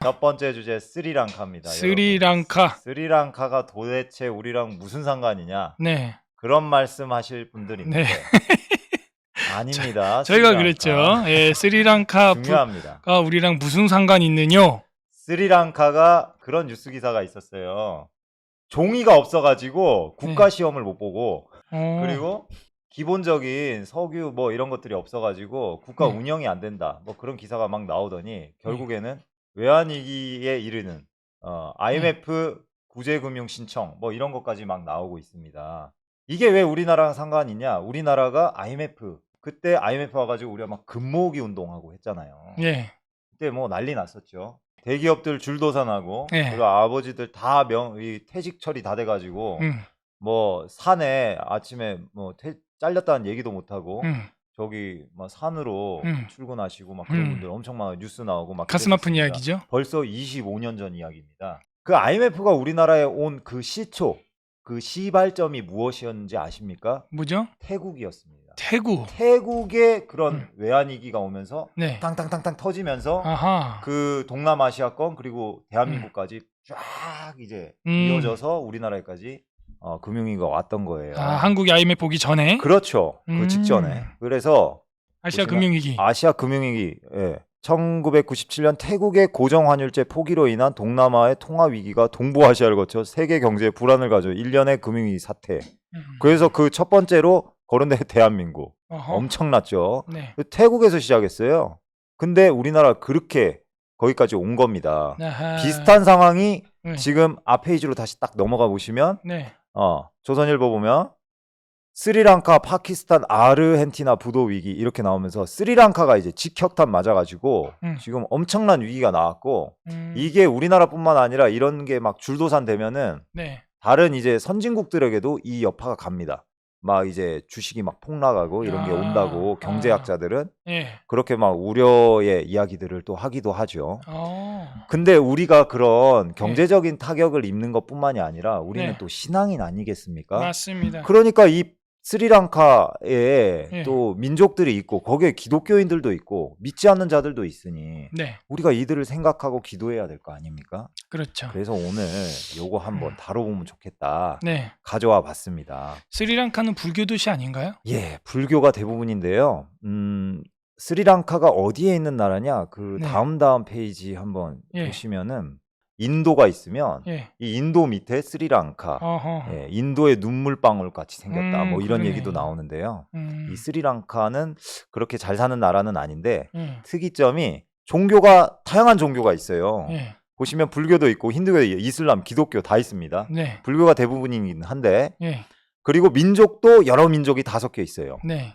첫 번째 주제 스리랑카입니다. 스리랑카. 여러분. 스리랑카가 도대체 우리랑 무슨 상관이냐? 네. 그런 말씀하실 분들이 네. 있는데 아닙니다. 저희가 스리랑카. 그랬죠. 예, 스리랑카 중요합니다. 가 우리랑 무슨 상관이 있느뇨? 스리랑카가 그런 뉴스 기사가 있었어요. 종이가 없어가지고 국가 네. 시험을 못 보고 그리고 기본적인 석유 뭐 이런 것들이 없어가지고 국가 네. 운영이 안 된다. 뭐 그런 기사가 막 나오더니 결국에는 외환위기에 이르는 IMF 구제금융 신청 뭐 이런 것까지 막 나오고 있습니다. 이게 왜 우리나라랑 상관이 있냐? 우리나라가 IMF 그때 IMF 와가지고 우리가 막 금모으기 운동하고 했잖아요. 예. 그때 뭐 난리 났었죠. 대기업들 줄도산하고 예. 그리고 아버지들 다 이 퇴직 처리 다 돼가지고 뭐 산에 아침에 뭐 잘렸다는 얘기도 못 하고 저기 막 산으로 출근하시고 막 그런 분들 엄청 많아 뉴스 나오고 막 가슴 아픈 그랬었습니다. 이야기죠. 벌써 25년 전 이야기입니다. 그 IMF가 우리나라에 온 그 시초 그 시발점이 무엇이었는지 아십니까? 뭐죠? 태국이었습니다. 태국. 그런 외환위기가 오면서 네. 땅땅땅땅 터지면서 아하. 그 동남아시아권 그리고 대한민국까지 쫙 이제 이어져서 우리나라에까지 금융위기가 왔던 거예요. 아, 한국이 IMF 오기 전에? 그렇죠. 그 직전에. 그래서 아시아 보시면 금융위기. 아시아 금융위기. 예. 1997년 태국의 고정환율제 포기로 인한 동남아의 통화 위기가 동부아시아를 거쳐 세계 경제에 불안을 가져 일련의 금융위기 사태. 그래서 그 첫 번째로 거론된 대한민국. 엄청났죠. 네. 태국에서 시작했어요. 근데 우리나라 그렇게 거기까지 온 겁니다. 아하. 비슷한 상황이 네. 지금 앞 페이지로 다시 딱 넘어가 보시면 네. 조선일보 보면 스리랑카, 파키스탄, 아르헨티나 부도 위기 이렇게 나오면서 스리랑카가 이제 직격탄 맞아가지고 지금 엄청난 위기가 나왔고 이게 우리나라뿐만 아니라 이런 게 막 줄도산 되면은 네. 다른 이제 선진국들에게도 이 여파가 갑니다. 막 이제 주식이 막 폭락하고 이런 게 온다고 경제학자들은 예. 그렇게 막 우려의 이야기들을 또 하기도 하죠. 어. 근데 우리가 그런 경제적인 타격을 입는 것뿐만이 아니라 우리는 네. 또 신앙인 아니겠습니까? 맞습니다. 그러니까 이 스리랑카에 예. 또 민족들이 있고 거기에 기독교인들도 있고 믿지 않는 자들도 있으니 네. 우리가 이들을 생각하고 기도해야 될 거 아닙니까? 그렇죠. 그래서 오늘 요거 한번 다뤄보면 좋겠다. 네. 가져와 봤습니다. 스리랑카는 불교 도시 아닌가요? 예, 불교가 대부분인데요. 스리랑카가 어디에 있는 나라냐? 그 네. 다음 페이지 한번 예. 보시면은 인도가 있으면 예. 이 인도 밑에 스리랑카, 어허. 예, 인도의 눈물방울 같이 생겼다. 뭐 이런 그러네. 얘기도 나오는데요. 이 이 스리랑카는 그렇게 잘 사는 나라는 아닌데 예. 특이점이 종교가 다양한 종교가 있어요. 예. 보시면 불교도 있고 힌두교, 이슬람, 기독교 다 있습니다. 네. 불교가 대부분이긴 한데 예. 그리고 민족도 여러 민족이 다 섞여 있어요. 네.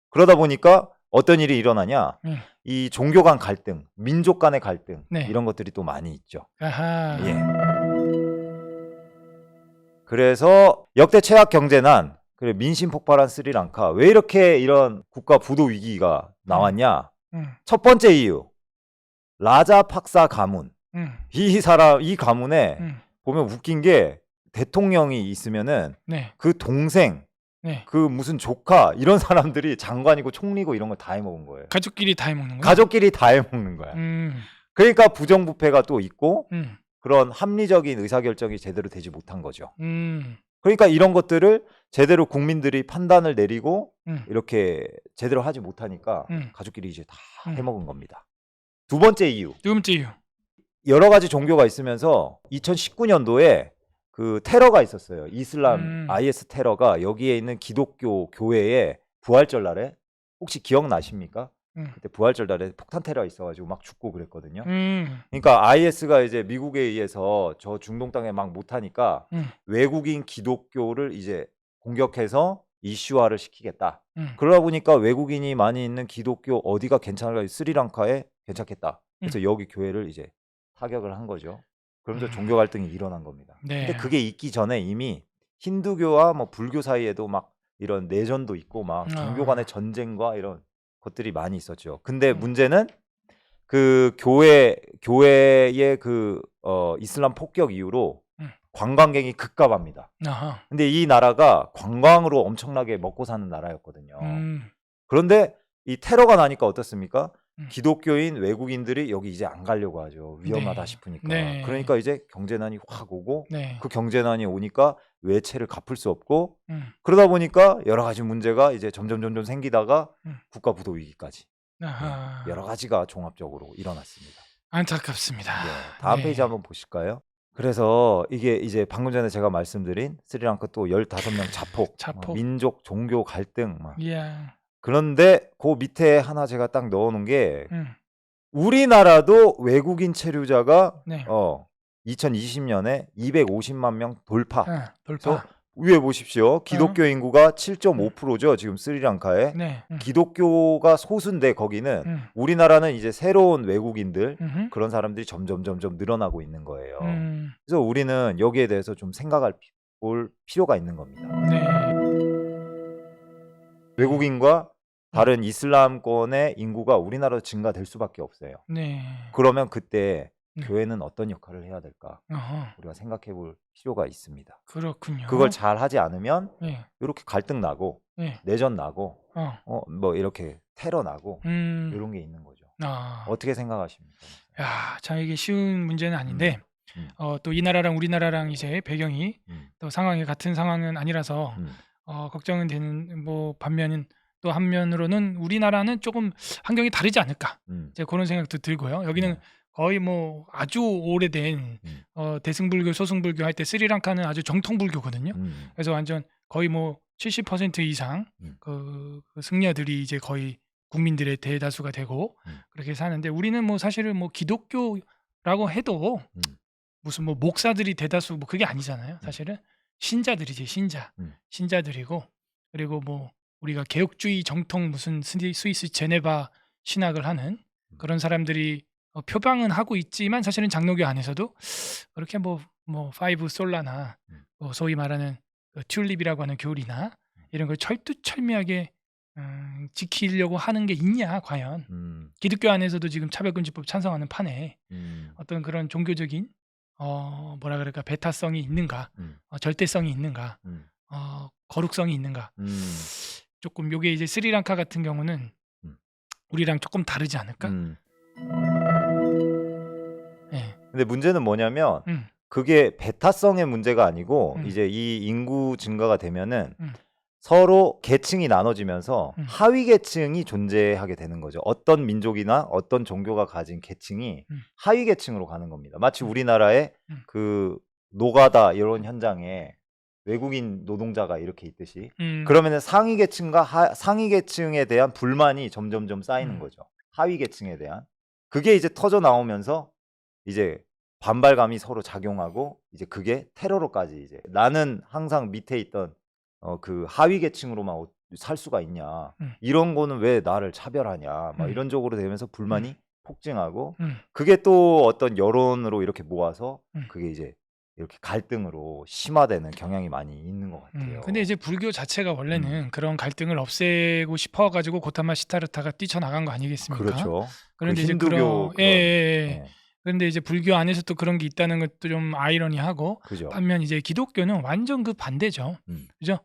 그러다 보니까 어떤 일이 일어나냐? 예. 이 종교 간 갈등, 민족 간의 갈등 네. 이런 것들이 또 많이 있죠. 아하. 예. 그래서 역대 최악 경제난 그래 민심 폭발한 스리랑카 왜 이렇게 이런 국가 부도 위기가 나왔냐? 첫 번째 이유 라자팍사 가문. 이 가문에 보면 웃긴 게 대통령이 있으면은 네. 그 동생 네. 그 무슨 조카 이런 사람들이 장관이고 총리고 이런 걸 다 해먹은 거예요. 가족끼리 다 해먹는 거예요? 가족끼리 다 해먹는 거야. 그러니까 부정부패가 또 있고 그런 합리적인 의사결정이 제대로 되지 못한 거죠. 그러니까 이런 것들을 제대로 국민들이 판단을 내리고 이렇게 제대로 하지 못하니까 가족끼리 이제 다 해먹은 겁니다. 두 번째 이유. 여러 가지 종교가 있으면서 2019년도에 그 테러가 있었어요. 이슬람 IS 테러가 여기에 있는 기독교 교회에 부활절 날에 혹시 기억나십니까? 그때 부활절 날에 폭탄 테러가 있어가지고 막 죽고 그랬거든요. 그러니까 IS가 이제 미국에 의해서 저 중동 땅에 막 못하니까 외국인 기독교를 이제 공격해서 이슈화를 시키겠다. 그러다 보니까 외국인이 많이 있는 기독교 어디가 괜찮을까? 스리랑카에 괜찮겠다. 그래서 여기 교회를 이제 타격을 한 거죠. 그러면서 종교 갈등이 일어난 겁니다. 네. 근데 그게 있기 전에 이미 힌두교와 뭐 불교 사이에도 막 이런 내전도 있고 막 종교 간의 전쟁과 이런 것들이 많이 있었죠. 근데 문제는 그 교회의 그 이슬람 폭격 이후로 관광객이 급감합니다. 아하. 근데 이 나라가 관광으로 엄청나게 먹고 사는 나라였거든요. 그런데 이 테러가 나니까 어떻습니까? 기독교인 외국인들이 여기 이제 안 가려고 하죠. 위험하다 네. 싶으니까. 네. 그러니까 이제 경제난이 확 오고 네. 그 경제난이 오니까 외채를 갚을 수 없고 음. 그러다 보니까 여러 가지 문제가 이제 점점 생기다가 국가 부도 위기까지 아하. 여러 가지가 종합적으로 일어났습니다. 안타깝습니다. 다음 네. 페이지 한번 보실까요? 그래서 이게 이제 방금 전에 제가 말씀드린 스리랑카 또 15명 자폭, 민족 종교 갈등 막. 그런데 그 밑에 하나 제가 딱 넣어놓은 게 우리나라도 외국인 체류자가 2020년에 250만 명 돌파. 그래서 위에 보십시오. 기독교 인구가 7.5%죠. 지금 스리랑카에. 기독교가 소수인데 거기는 우리나라는 이제 새로운 외국인들 그런 사람들이 점점 늘어나고 있는 거예요. 그래서 우리는 여기에 대해서 좀 생각할 볼 필요가 있는 겁니다. 외국인과 다른 이슬람권의 인구가 우리나라도 증가될 수밖에 없어요. 그러면 그때 교회는 어떤 역할을 해야 될까? 우리가 생각해 볼 필요가 있습니다. 그렇군요. 그걸 잘 하지 않으면 이렇게 갈등 나고 내전 나고 뭐 이렇게 테러 나고 이런 게 있는 거죠. 어떻게 생각하십니까? 야, 참 이게 쉬운 문제는 아닌데 또 이 나라랑 우리나라랑 이제 배경이 또 상황이 같은 상황은 아니라서 걱정은 되는 뭐 반면은 또 한면으로는 우리나라는 조금 환경이 다르지 않을까 이제 그런 생각도 들고요. 여기는 거의 뭐 아주 오래된 대승불교, 소승불교 할 때 스리랑카는 아주 정통불교거든요. 그래서 완전 거의 뭐 70% 이상 그 승려들이 이제 거의 국민들의 대다수가 되고 그렇게 사는데 우리는 뭐 사실은 뭐 기독교라고 해도 무슨 뭐 목사들이 대다수 뭐 그게 아니잖아요. 사실은 신자들이지 신자들이고 그리고 뭐 우리가 개혁주의 정통 무슨 스위스 제네바 신학을 하는 그런 사람들이 표방은 하고 있지만 사실은 장로교 안에서도 그렇게 뭐 파이브 솔라나 뭐 소위 말하는 그 튤립이라고 하는 교리나 이런 걸 철두철미하게 지키려고 하는 게 있냐 과연 기독교 안에서도 지금 차별금지법 찬성하는 판에 어떤 그런 종교적인 뭐라 그럴까 배타성이 있는가 절대성이 있는가 거룩성이 있는가 조금 요게 이제 스리랑카 같은 경우는 우리랑 조금 다르지 않을까? 근데 문제는 뭐냐면 그게 배타성의 문제가 아니고 이제 이 인구 증가가 되면은 서로 계층이 나눠지면서 하위 계층이 존재하게 되는 거죠. 어떤 민족이나 어떤 종교가 가진 계층이 하위 계층으로 가는 겁니다. 마치 우리나라의 그 노가다 이런 현장에 외국인 노동자가 이렇게 있듯이 그러면은 상위 계층과 상위 계층에 대한 불만이 점점 쌓이는 거죠. 하위 계층에 대한 그게 이제 터져 나오면서 이제 반발감이 서로 작용하고 이제 그게 테러로까지 이제 나는 항상 밑에 있던 그 하위 계층으로만 살 수가 있냐 이런 거는 왜 나를 차별하냐 막 이런 쪽으로 되면서 불만이 폭증하고 그게 또 어떤 여론으로 이렇게 모아서 그게 이제 이렇게 갈등으로 심화되는 경향이 많이 있는 것 같아요. 근데 이제 불교 자체가 원래는 그런 갈등을 없애고 싶어가지고 고타마 시타르타가 뛰쳐나간 거 아니겠습니까? 그렇죠. 그런데 그 이제 힌두교 그런데 이제 불교 안에서 또 그런 게 있다는 것도 좀 아이러니하고 그죠. 반면 이제 기독교는 완전 그 반대죠. 그죠?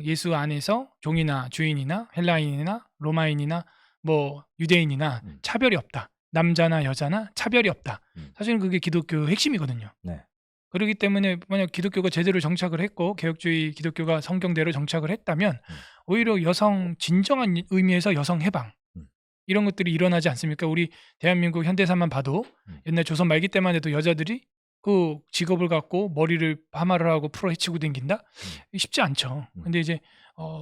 예수 안에서 종이나 주인이나 헬라인이나 로마인이나 뭐 유대인이나 차별이 없다. 남자나 여자나 차별이 없다. 사실은 그게 기독교 핵심이거든요. 네. 그렇기 때문에 만약 기독교가 제대로 정착을 했고 개혁주의 기독교가 성경대로 정착을 했다면 오히려 여성 진정한 의미에서 여성 해방 이런 것들이 일어나지 않습니까? 우리 대한민국 현대사만 봐도 옛날 조선 말기 때만 해도 여자들이 그 직업을 갖고 머리를 파마를 하고 풀어 헤치고 댕긴다? 쉽지 않죠. 근데 이제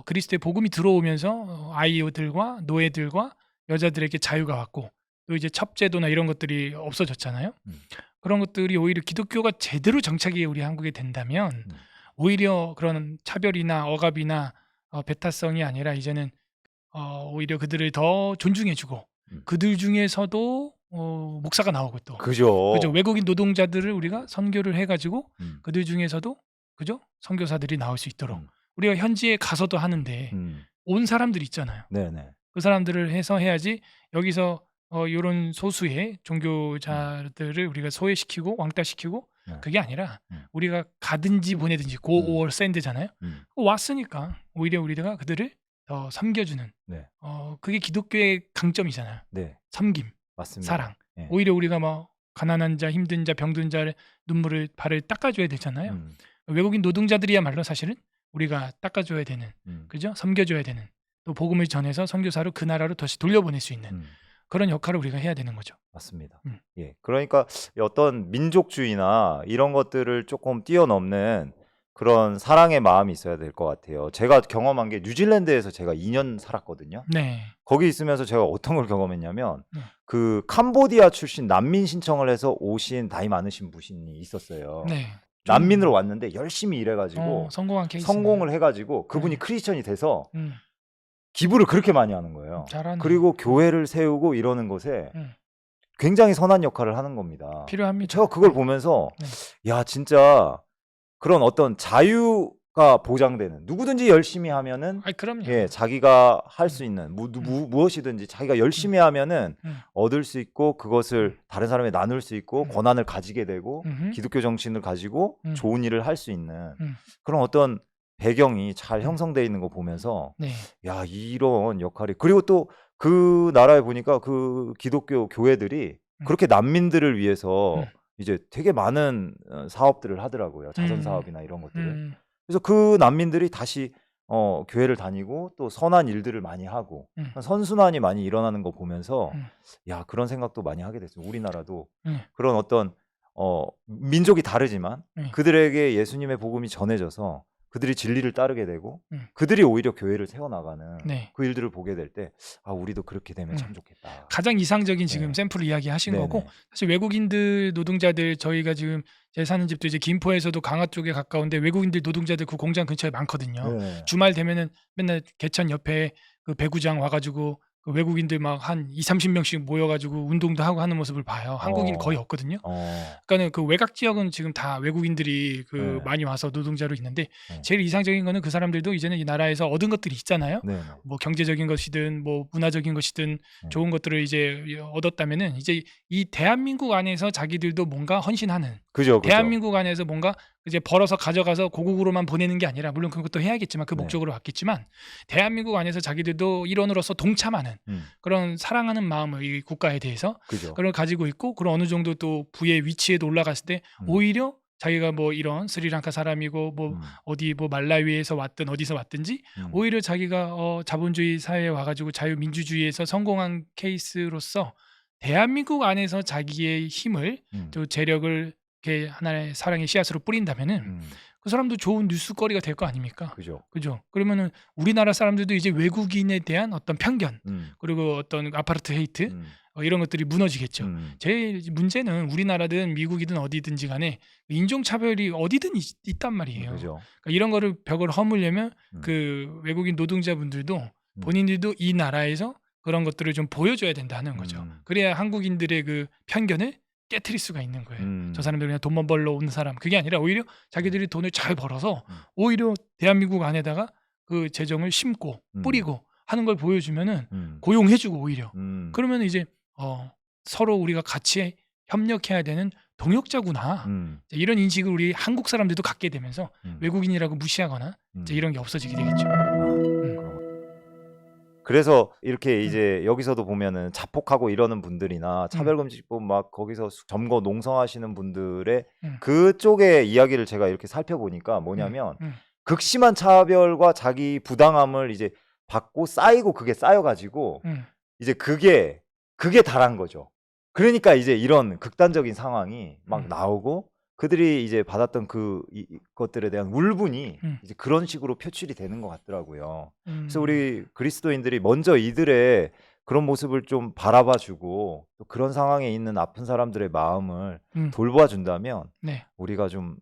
그리스도의 복음이 들어오면서 아이들과 노예들과 여자들에게 자유가 왔고 또 이제 첩제도나 이런 것들이 없어졌잖아요. 그런 것들이 오히려 기독교가 제대로 정착이 우리 한국에 된다면 오히려 그런 차별이나 억압이나 배타성이 아니라 이제는 오히려 그들을 더 존중해주고 그들 중에서도 목사가 나오고 또 그죠. 외국인 노동자들을 우리가 선교를 해가지고 그들 중에서도 그죠 선교사들이 나올 수 있도록 우리가 현지에 가서도 하는데 온 사람들 있잖아요. 네네. 그 사람들을 해서 해야지 여기서 이런 소수의 종교자들을 우리가 소외시키고 왕따시키고 그게 아니라 우리가 가든지 보내든지 go or send잖아요. 왔으니까 오히려 우리가 그들을 더 섬겨주는 네. 그게 기독교의 강점이잖아요. 네. 섬김, 맞습니다. 사랑. 네. 오히려 우리가 뭐 가난한 자, 힘든 자, 병든 자를 눈물을 발을 닦아줘야 되잖아요. 외국인 노동자들이야말로 사실은 우리가 닦아줘야 되는, 그죠? 섬겨줘야 되는, 또 복음을 전해서 선교사로 그 나라로 다시 돌려보낼 수 있는 그런 역할을 우리가 해야 되는 거죠. 맞습니다. 예, 그러니까 어떤 민족주의나 이런 것들을 조금 뛰어넘는 그런 사랑의 마음이 있어야 될 것 같아요. 제가 경험한 게 뉴질랜드에서 제가 2년 살았거든요. 네. 거기 있으면서 제가 어떤 걸 경험했냐면 그 캄보디아 출신 난민 신청을 해서 오신 나이 많으신 분이 있었어요. 네. 난민으로 왔는데 열심히 일해가지고 성공한 케이스. 성공을 해가지고 그분이 크리스천이 돼서 음, 기부를 그렇게 많이 하는 거예요. 잘하네. 그리고 교회를 세우고 이러는 것에 굉장히 선한 역할을 하는 겁니다. 필요합니다. 제가 그걸 보면서 야 진짜 그런 어떤 자유가 보장되는 누구든지 열심히 하면은 그럼요. 예 자기가 할 수 있는 무엇이든지 자기가 열심히 하면은 얻을 수 있고 그것을 다른 사람에 나눌 수 있고 권한을 가지게 되고 기독교 정신을 가지고 좋은 일을 할 수 있는 그런 어떤 배경이 잘 형성되어 있는 거 보면서 네. 야 이런 역할이 그리고 또 그 나라에 보니까 그 기독교 교회들이 그렇게 난민들을 위해서 이제 되게 많은 사업들을 하더라고요. 자선 사업이나 이런 것들을. 그래서 그 난민들이 다시 교회를 다니고 또 선한 일들을 많이 하고 선순환이 많이 일어나는 거 보면서 야 그런 생각도 많이 하게 됐어요. 우리나라도 그런 어떤 민족이 다르지만 그들에게 예수님의 복음이 전해져서 그들이 진리를 따르게 되고 그들이 오히려 교회를 세워나가는 그 일들을 보게 될 때 아 우리도 그렇게 되면 참 좋겠다. 가장 이상적인 지금 샘플을 이야기하신 거고 사실 외국인들 노동자들 저희가 지금 제 사는 집도 이제 김포에서도 강화 쪽에 가까운데 외국인들 노동자들 그 공장 근처에 많거든요. 주말 되면은 맨날 개천 옆에 그 배구장 와가지고 그 외국인들 막 한 2-30명씩 모여가지고 운동도 하고 하는 모습을 봐요. 한국인 거의 없거든요. 그러니까는 그 외곽 지역은 지금 다 외국인들이 그 많이 와서 노동자로 있는데 제일 이상적인 거는 그 사람들도 이제는 이 나라에서 얻은 것들이 있잖아요. 뭐 경제적인 것이든 뭐 문화적인 것이든 좋은 것들을 이제 얻었다면은 이제 이 대한민국 안에서 자기들도 뭔가 헌신하는 그죠. 대한민국 안에서 뭔가 이제 벌어서 가져가서 고국으로만 보내는 게 아니라 물론 그것도 해야겠지만 그 목적으로 왔겠지만 대한민국 안에서 자기들도 일원으로서 동참하는 그런 사랑하는 마음을 이 국가에 대해서 그걸 가지고 있고 그런 어느 정도 또 부의 위치에도 올라갔을 때 오히려 자기가 뭐 이런 스리랑카 사람이고 뭐 어디 뭐 말라위에서 왔든 어디서 왔든지 오히려 자기가 자본주의 사회에 와가지고 자유민주주의에서 성공한 케이스로서 대한민국 안에서 자기의 힘을 또 재력을 이렇게 하나의 사랑의 씨앗으로 뿌린다면은 그 사람도 좋은 뉴스거리가 될 거 아닙니까? 그죠? 그러면은 우리나라 사람들도 이제 외국인에 대한 어떤 편견 그리고 어떤 아파르트 헤이트 이런 것들이 무너지겠죠. 제일 문제는 우리나라든 미국이든 어디든지 간에 인종차별이 어디든 있단 말이에요. 그러니까 이런 거를 벽을 허물려면 그 외국인 노동자분들도 본인들도 이 나라에서 그런 것들을 좀 보여줘야 된다는 거죠. 그래야 한국인들의 그 편견을 깨트릴 수가 있는 거예요. 저 사람들 그냥 돈만 벌러 오는 사람 그게 아니라 오히려 자기들이 돈을 잘 벌어서 오히려 대한민국 안에다가 그 재정을 심고 뿌리고 하는 걸 보여주면은 고용해주고 오히려 그러면 이제 서로 우리가 같이 협력해야 되는 동역자구나 이런 인식을 우리 한국 사람들도 갖게 되면서 외국인이라고 무시하거나 이제 이런 게 없어지게 되겠죠. 그래서 이렇게 이제 여기서도 보면은 자폭하고 이러는 분들이나 차별금지법 막 거기서 점거 농성하시는 분들의 그쪽의 이야기를 제가 이렇게 살펴보니까 뭐냐면 극심한 차별과 자기 부당함을 이제 받고 쌓이고 그게 쌓여가지고 이제 그게 달한 거죠. 그러니까 이제 이런 극단적인 상황이 막 나오고 그들이 이제 받았던 것들에 대한 울분이 이제 그런 식으로 표출이 되는 것 같더라고요. 그래서 우리 그리스도인들이 먼저 이들의 그런 모습을 좀 바라봐주고 또 그런 상황에 있는 아픈 사람들의 마음을 돌봐준다면 우리가 좀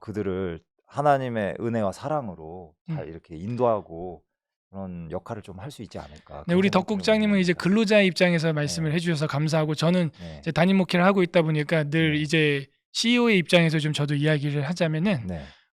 그들을 하나님의 은혜와 사랑으로 잘 이렇게 인도하고 그런 역할을 좀 할 수 있지 않을까. 네, 우리 덕 국장님은 이제 근로자의 입장에서 말씀을 해주셔서 감사하고 저는 이제 담임 목회를 하고 있다 보니까 늘 이제 CEO의 입장에서 좀 저도 이야기를 하자면은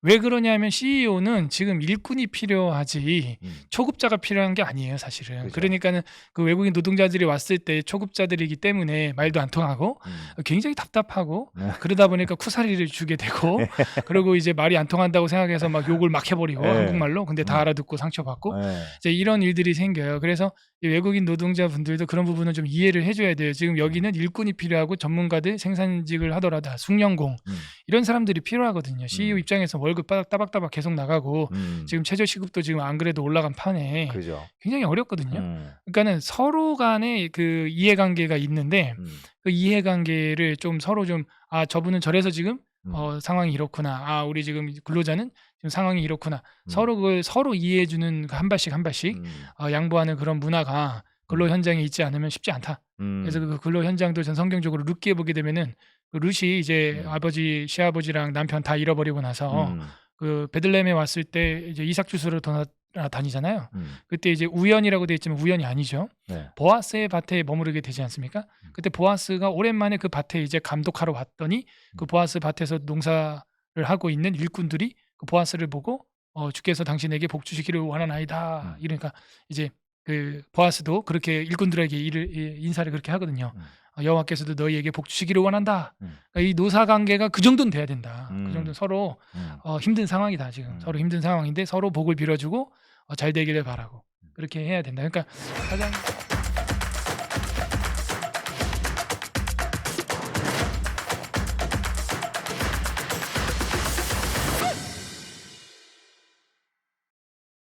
왜 그러냐면 CEO는 지금 일꾼이 필요하지 초급자가 필요한 게 아니에요, 사실은. 그죠. 그러니까는 그 외국인 노동자들이 왔을 때 초급자들이기 때문에 말도 안 통하고 굉장히 답답하고 네. 그러다 보니까 쿠사리를 주게 되고 그리고 이제 말이 안 통한다고 생각해서 막 욕을 막 해버리고 네. 한국말로 근데 다 알아듣고 상처받고 네. 이제 이런 일들이 생겨요. 그래서 이 외국인 노동자분들도 그런 부분은 좀 이해를 해줘야 돼요. 지금 여기는 일꾼이 필요하고 전문가들 생산직을 하더라도 숙련공 이런 사람들이 필요하거든요. CEO 입장에서 월급 따박따박 계속 나가고 지금 최저 시급도 지금 안 그래도 올라간 판에 그죠. 굉장히 어렵거든요. 그러니까는 서로 간에 그 이해관계가 있는데 그 이해관계를 좀 서로 좀 저분은 저래서 지금 상황이 이렇구나. 우리 지금 근로자는 지금 상황이 이렇구나. 서로 그걸 서로 이해해주는 한 발씩 한 발씩 양보하는 그런 문화가 근로 현장에 있지 않으면 쉽지 않다. 그래서 그 근로 현장도 전 성경적으로 룻기에 보게 되면은 그 룻이 이제 아버지 시아버지랑 남편 다 잃어버리고 나서 그 베들레헴에 왔을 때 이제 이삭 주스로 돌아다니잖아요. 그때 이제 우연이라고 돼 있지만 우연이 아니죠. 네. 보아스의 밭에 머무르게 되지 않습니까? 그때 보아스가 오랜만에 그 밭에 이제 감독하러 왔더니 그 보아스 밭에서 농사를 하고 있는 일꾼들이 그 보아스를 보고 주께서 당신에게 복 주시기를 원하나이다. 이러니까 이제 그 보아스도 그렇게 일꾼들에게 인사를 그렇게 하거든요. 여호와께서도 너희에게 복 주시기를 원한다. 그러니까 이 노사 관계가 그 정도는 돼야 된다. 그 정도는 서로 힘든 상황이다. 지금 서로 힘든 상황인데 서로 복을 빌어주고 잘 되기를 바라고 그렇게 해야 된다. 그러니까 가장